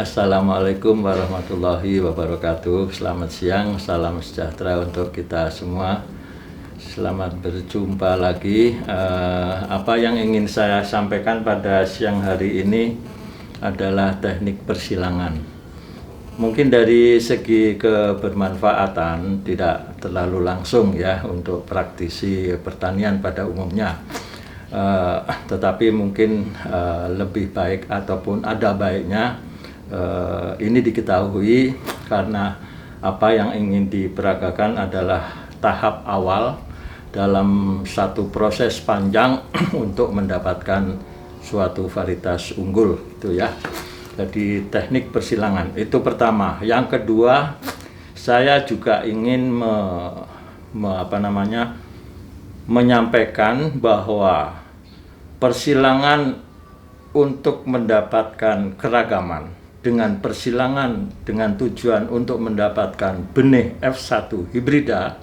Assalamualaikum warahmatullahi wabarakatuh. Selamat siang, salam sejahtera untuk kita semua. Selamat berjumpa lagi. Apa yang ingin saya sampaikan pada siang hari ini adalah teknik persilangan. Mungkin dari segi kebermanfaatan tidak terlalu langsung ya untuk praktisi pertanian pada umumnya. Tetapi mungkin lebih baik ataupun ada baiknya ini diketahui karena apa yang ingin diperagakan adalah tahap awal dalam satu proses panjang untuk mendapatkan suatu varietas unggul itu ya. Jadi teknik persilangan itu pertama. Yang kedua, saya juga ingin menyampaikan bahwa persilangan untuk mendapatkan keragaman dengan persilangan dengan tujuan untuk mendapatkan benih F1 hibrida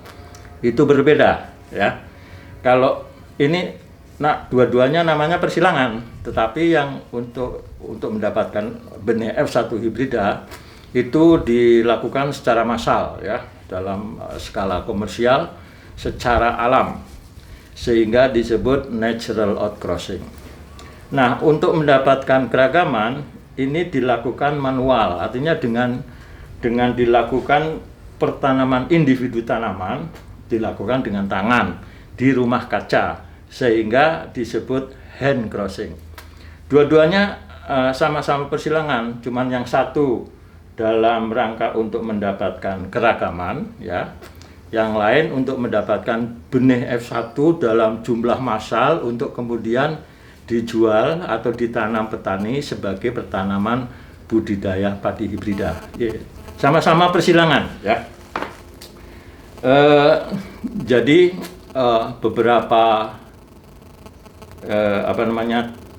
itu berbeda ya. Kalau ini dua-duanya namanya persilangan, tetapi yang untuk mendapatkan benih F1 hibrida itu dilakukan secara massal ya, dalam skala komersial secara alam, sehingga disebut natural outcrossing. Nah, untuk mendapatkan keragaman ini dilakukan manual, artinya dengan dilakukan pertanaman individu tanaman dilakukan dengan tangan di rumah kaca, sehingga disebut hand crossing. Dua-duanya sama-sama persilangan, cuman yang satu dalam rangka untuk mendapatkan keragaman ya, yang lain untuk mendapatkan benih F1 dalam jumlah massal untuk kemudian dijual atau ditanam petani sebagai pertanaman budidaya padi hibrida. Sama-sama persilangan ya. Jadi beberapa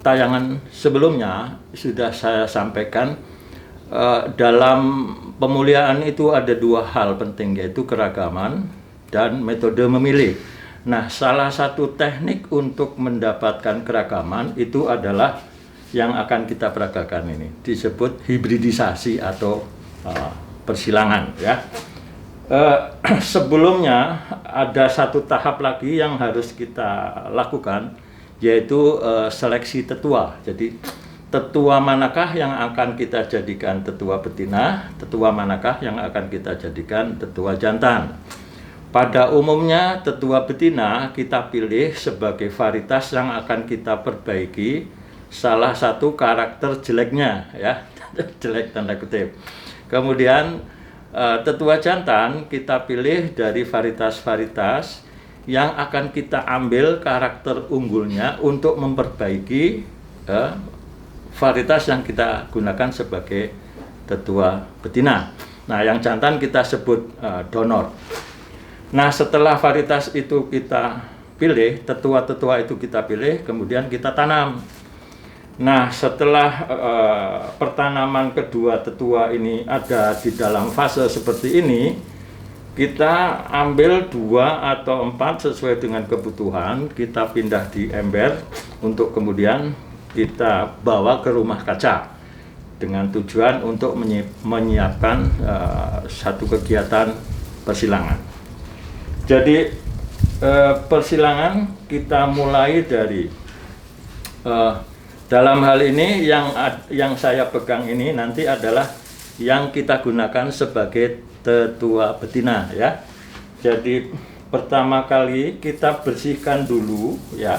tayangan sebelumnya sudah saya sampaikan, dalam pemuliaan itu ada dua hal penting, yaitu keragaman dan metode memilih. Nah, salah satu teknik untuk mendapatkan keragaman itu adalah yang akan kita peragakan ini, disebut hibridisasi atau persilangan ya. Sebelumnya ada satu tahap lagi yang harus kita lakukan, yaitu seleksi tetua. Jadi tetua manakah yang akan kita jadikan tetua betina, tetua manakah yang akan kita jadikan tetua jantan. Pada umumnya tetua betina kita pilih sebagai varietas yang akan kita perbaiki salah satu karakter jeleknya ya, jelek tanda kutip. Kemudian tetua jantan kita pilih dari varietas-varietas yang akan kita ambil karakter unggulnya untuk memperbaiki varietas yang kita gunakan sebagai tetua betina. Nah, yang jantan kita sebut donor. Nah, setelah varietas itu kita pilih, tetua-tetua itu kita pilih, kemudian kita tanam. Nah, setelah pertanaman kedua tetua ini ada di dalam fase seperti ini, kita ambil 2 atau 4 sesuai dengan kebutuhan, kita pindah di ember untuk kemudian kita bawa ke rumah kaca dengan tujuan untuk menyiapkan satu kegiatan persilangan. Jadi persilangan kita mulai dari dalam hal ini yang saya pegang ini nanti adalah yang kita gunakan sebagai tetua betina ya. Jadi pertama kali kita bersihkan dulu ya.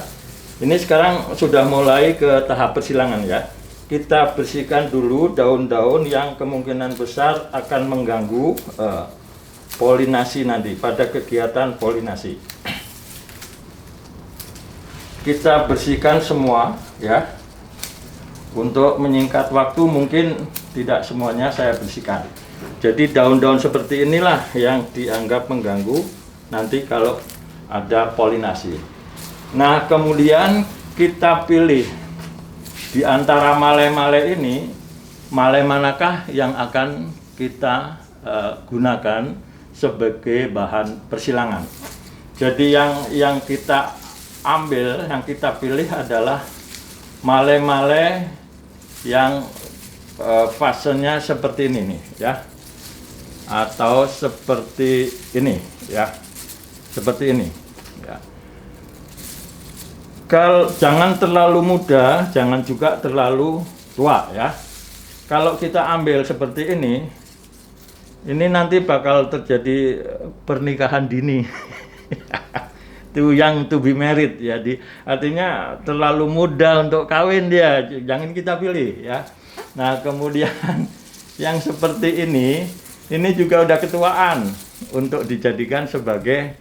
Ini sekarang sudah mulai ke tahap persilangan ya. Kita bersihkan dulu daun-daun yang kemungkinan besar akan mengganggu polinasi nanti pada kegiatan polinasi. Kita bersihkan semua ya. Untuk menyingkat waktu mungkin tidak semuanya saya bersihkan. Jadi daun-daun seperti inilah yang dianggap mengganggu nanti kalau ada polinasi. Nah, kemudian kita pilih di antara male-male ini, male manakah yang akan kita gunakan sebagai bahan persilangan. Jadi yang kita ambil, yang kita pilih adalah male-male yang fasenya seperti ini nih ya, atau seperti ini ya, seperti ini ya. Jangan terlalu muda, jangan juga terlalu tua ya. Kalau kita ambil seperti ini nanti bakal terjadi pernikahan dini. Too young to be married ya. Artinya terlalu muda untuk kawin dia, jangan kita pilih ya. Nah kemudian yang seperti ini juga udah ketuaan untuk dijadikan sebagai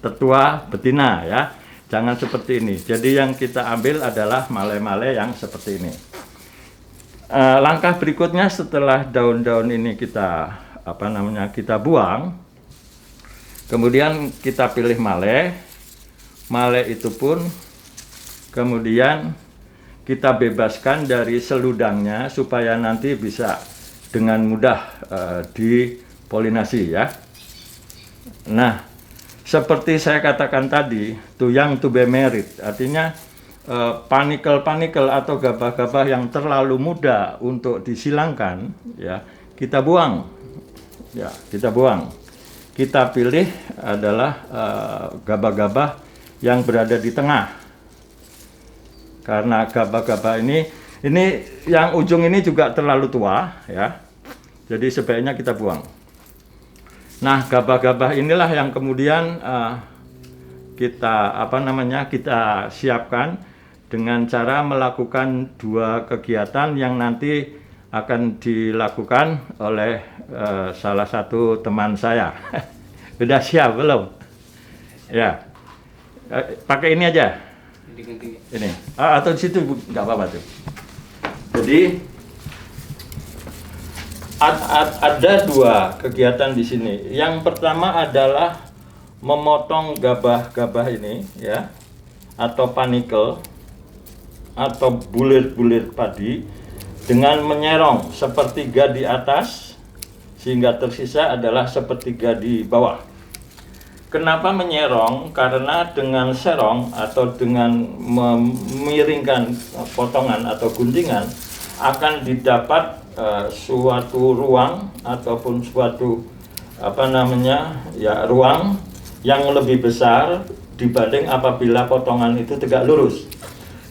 tetua betina ya. Jangan seperti ini. Jadi yang kita ambil adalah male-male yang seperti ini. Langkah berikutnya setelah daun-daun ini kita kita buang, kemudian kita pilih male. Male itu pun kemudian kita bebaskan dari seludangnya supaya nanti bisa dengan mudah dipolinasi ya. Nah, seperti saya katakan tadi, too young to be married, artinya panikel-panikel atau gabah-gabah yang terlalu muda untuk disilangkan, ya kita buang, ya kita buang. Kita pilih adalah gabah-gabah yang berada di tengah, karena gabah-gabah ini yang ujung ini juga terlalu tua, ya. Jadi sebaiknya kita buang. Nah, gabah-gabah inilah yang kemudian kita kita siapkan dengan cara melakukan dua kegiatan yang nanti akan dilakukan oleh salah satu teman saya. Udah siap belum? Ya, pakai ini aja. Ini, atau di situ nggak apa-apa tuh. Jadi ada dua kegiatan di sini. Yang pertama adalah memotong gabah-gabah ini, ya, atau panikel, atau bulir-bulir padi dengan menyerong sepertiga di atas sehingga tersisa adalah sepertiga di bawah. Kenapa menyerong? Karena dengan serong atau dengan memiringkan potongan atau guntingan akan didapat suatu ruang ataupun suatu ruang yang lebih besar dibanding apabila potongan itu tegak lurus.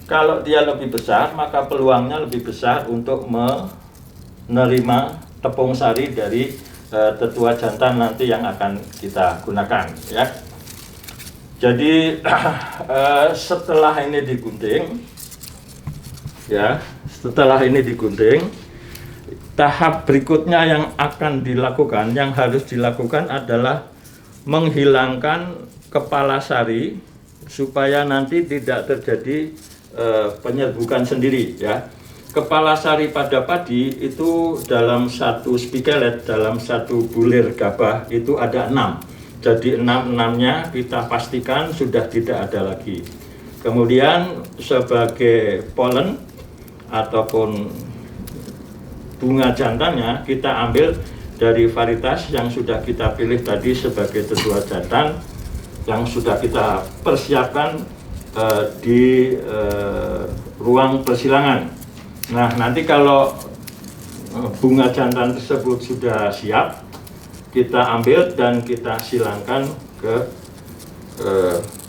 Kalau dia lebih besar, maka peluangnya lebih besar untuk menerima tepung sari dari tetua jantan nanti yang akan kita gunakan, ya. Jadi setelah ini digunting, ya, tahap berikutnya yang akan dilakukan, yang harus dilakukan adalah menghilangkan kepala sari supaya nanti tidak terjadi penyerbukan sendiri, ya. Kepala sari pada padi itu dalam satu spikelet, dalam satu bulir gabah itu ada 6. Jadi 6-6-nya kita pastikan sudah tidak ada lagi. Kemudian sebagai polen ataupun bunga jantannya kita ambil dari varietas yang sudah kita pilih tadi sebagai tetua jantan yang sudah kita persiapkan di ruang persilangan. Nah, nanti kalau bunga jantan tersebut sudah siap, kita ambil dan kita silangkan ke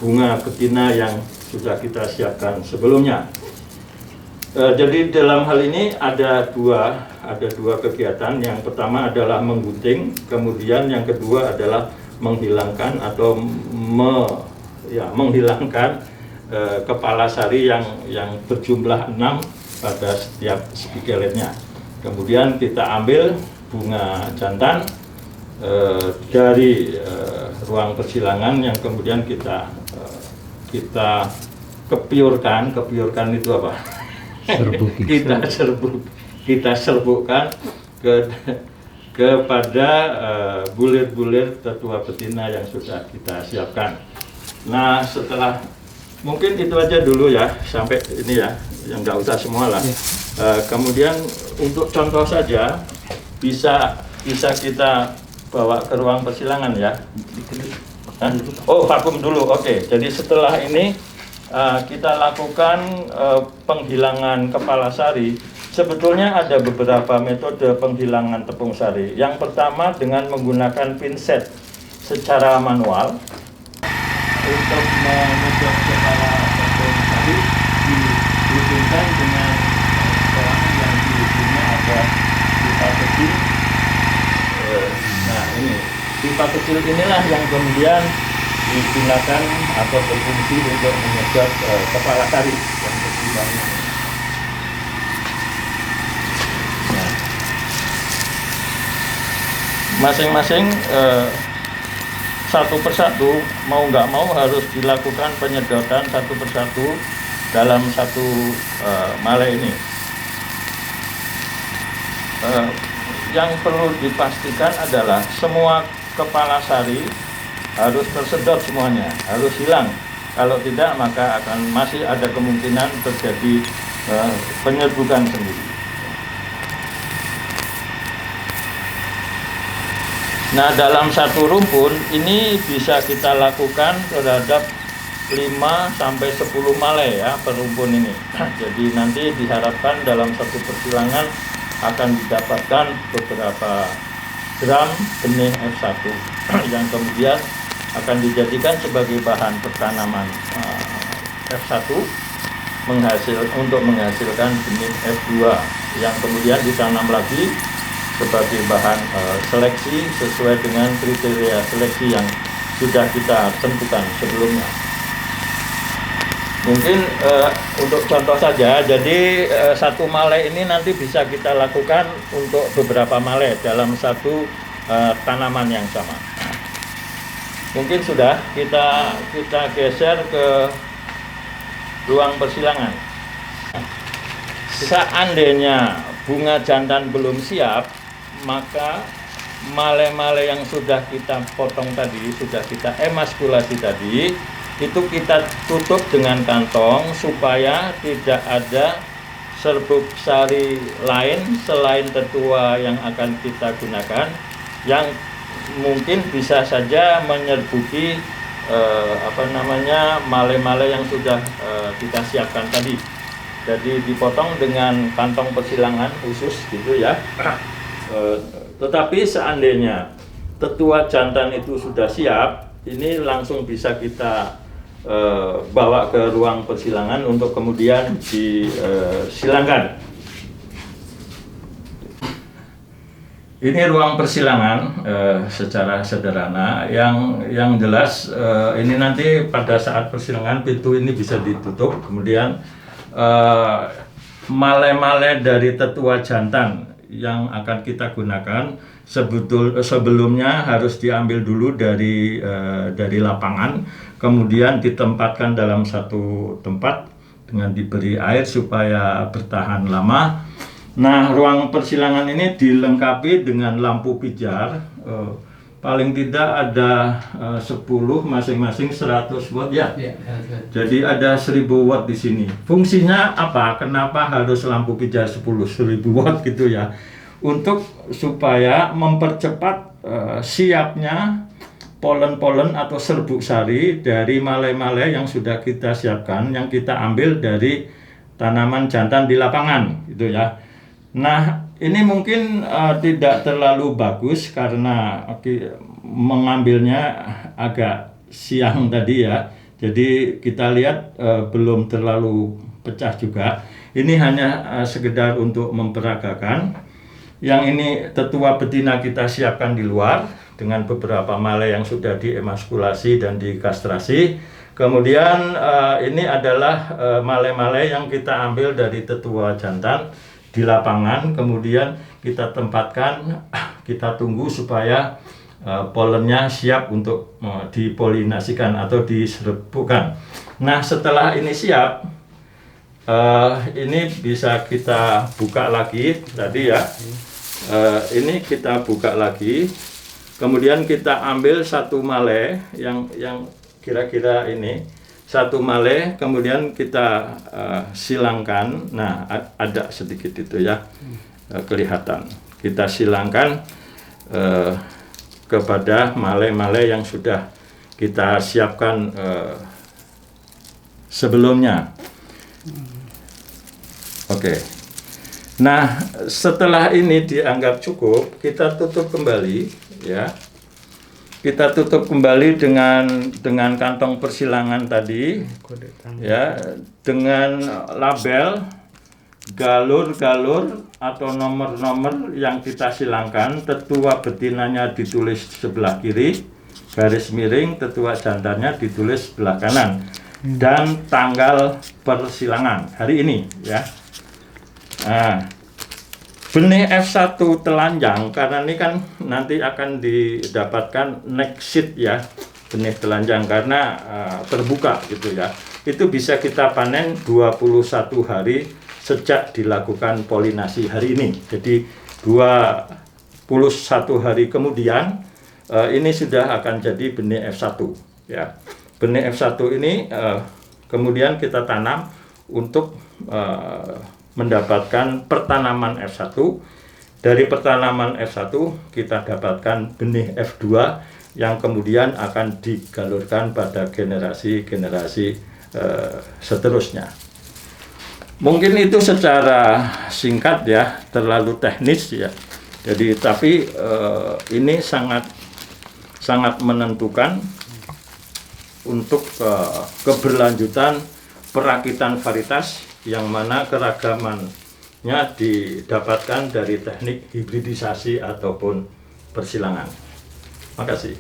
bunga betina yang sudah kita siapkan sebelumnya. Jadi dalam hal ini ada dua kegiatan. Yang pertama adalah menggunting, kemudian yang kedua adalah menghilangkan atau menghilangkan kepala sari yang berjumlah 6 pada setiap spikeletnya. Kemudian kita ambil bunga jantan dari ruang persilangan yang kemudian kita kepiurkan itu apa? kita serbukkan kepada bulir-bulir tetua betina yang sudah kita siapkan. Nah, setelah mungkin itu aja dulu ya, sampai ini ya, yang nggak usah semua lah. Kemudian untuk contoh saja bisa kita bawa ke ruang persilangan ya. Oh, vakum dulu. Oke. Jadi setelah ini kita lakukan penghilangan kepala sari Sebetulnya ada beberapa metode penghilangan tepung sari. Yang pertama dengan menggunakan pinset secara manual untuk memedot kepala tepung sari, dihubungkan dengan polangan yang di ujungnya ada pipa kecil. Nah ini pipa kecil inilah yang kemudian digunakan atau berfungsi untuk menyedot kepala sari yang berjumlahnya. Nah, masing-masing satu persatu mau nggak mau harus dilakukan penyedotan satu persatu dalam satu male ini. Yang perlu dipastikan adalah semua kepala sari harus tersedot semuanya, harus hilang. Kalau tidak maka akan masih ada kemungkinan terjadi penyerbukan sendiri. Nah, dalam satu rumpun ini bisa kita lakukan terhadap 5 sampai 10 male ya per rumpun ini. Jadi nanti diharapkan dalam satu persilangan akan didapatkan beberapa gram benih F1 yang kemudian akan dijadikan sebagai bahan pertanaman F1 untuk menghasilkan benih F2 yang kemudian ditanam lagi sebagai bahan seleksi sesuai dengan kriteria seleksi yang sudah kita tentukan sebelumnya. Mungkin untuk contoh saja, jadi satu male ini nanti bisa kita lakukan untuk beberapa male dalam satu tanaman yang sama. Mungkin sudah kita geser ke ruang persilangan. Seandainya bunga jantan belum siap, maka male-male yang sudah kita potong tadi, sudah kita emaskulasi tadi, itu kita tutup dengan kantong supaya tidak ada serbuk sari lain selain tetua yang akan kita gunakan yang mungkin bisa saja menyerbuki male-male yang sudah kita siapkan tadi. Jadi dipotong dengan kantong persilangan khusus gitu ya. Tetapi seandainya tetua jantan itu sudah siap, ini langsung bisa kita bawa ke ruang persilangan untuk kemudian disilangkan. Ini ruang persilangan secara sederhana. Yang jelas ini nanti pada saat persilangan pintu ini bisa ditutup, kemudian male-male dari tetua jantan yang akan kita gunakan sebelumnya harus diambil dulu dari lapangan, kemudian ditempatkan dalam satu tempat dengan diberi air supaya bertahan lama. Nah, ruang persilangan ini dilengkapi dengan lampu pijar, paling tidak ada 10, masing-masing 100 watt ya. Jadi ada 1000 watt di sini. Fungsinya apa? Kenapa harus lampu pijar 10.000 watt gitu ya? Untuk supaya mempercepat siapnya polen-polen atau serbuk sari dari male-male yang sudah kita siapkan, yang kita ambil dari tanaman jantan di lapangan gitu ya. Nah, ini mungkin tidak terlalu bagus karena mengambilnya agak siang tadi ya. Jadi kita lihat belum terlalu pecah juga. Ini hanya sekedar untuk memperagakan. Yang ini tetua betina kita siapkan di luar dengan beberapa male yang sudah diemaskulasi dan dikastrasi. Kemudian ini adalah male-male yang kita ambil dari tetua jantan di lapangan, kemudian kita tempatkan, kita tunggu supaya polennya siap untuk dipolinasikan atau diserbukan. Nah, setelah ini siap, ini bisa kita buka lagi tadi ya. Ini kita buka lagi, kemudian kita ambil satu male yang kira-kira ini. Satu male, kemudian kita silangkan. Nah, ada sedikit itu ya, kelihatan. Kita silangkan kepada male-male yang sudah kita siapkan sebelumnya. Oke. Nah, setelah ini dianggap cukup, kita tutup kembali, ya. Kita tutup kembali dengan kantong persilangan tadi, ya, dengan label, galur-galur atau nomor-nomor yang kita silangkan. Tetua betinanya ditulis sebelah kiri, garis miring, tetua jantannya ditulis sebelah kanan, dan tanggal persilangan hari ini, ya. Nah, benih F1 telanjang, karena ini kan nanti akan didapatkan next seed, ya, benih telanjang karena terbuka gitu, ya. Itu bisa kita panen 21 hari sejak dilakukan polinasi hari ini. Jadi 21 hari kemudian ini sudah akan jadi benih F1, ya. Benih F1 ini kemudian kita tanam untuk mendapatkan pertanaman F1. Dari pertanaman F1 kita dapatkan benih F2 yang kemudian akan digalurkan pada generasi-generasi seterusnya. Mungkin itu secara singkat, ya, terlalu teknis, ya. Jadi tapi ini sangat menentukan untuk keberlanjutan perakitan varietas, yang mana keragamannya didapatkan dari teknik hibridisasi ataupun persilangan. Terima kasih.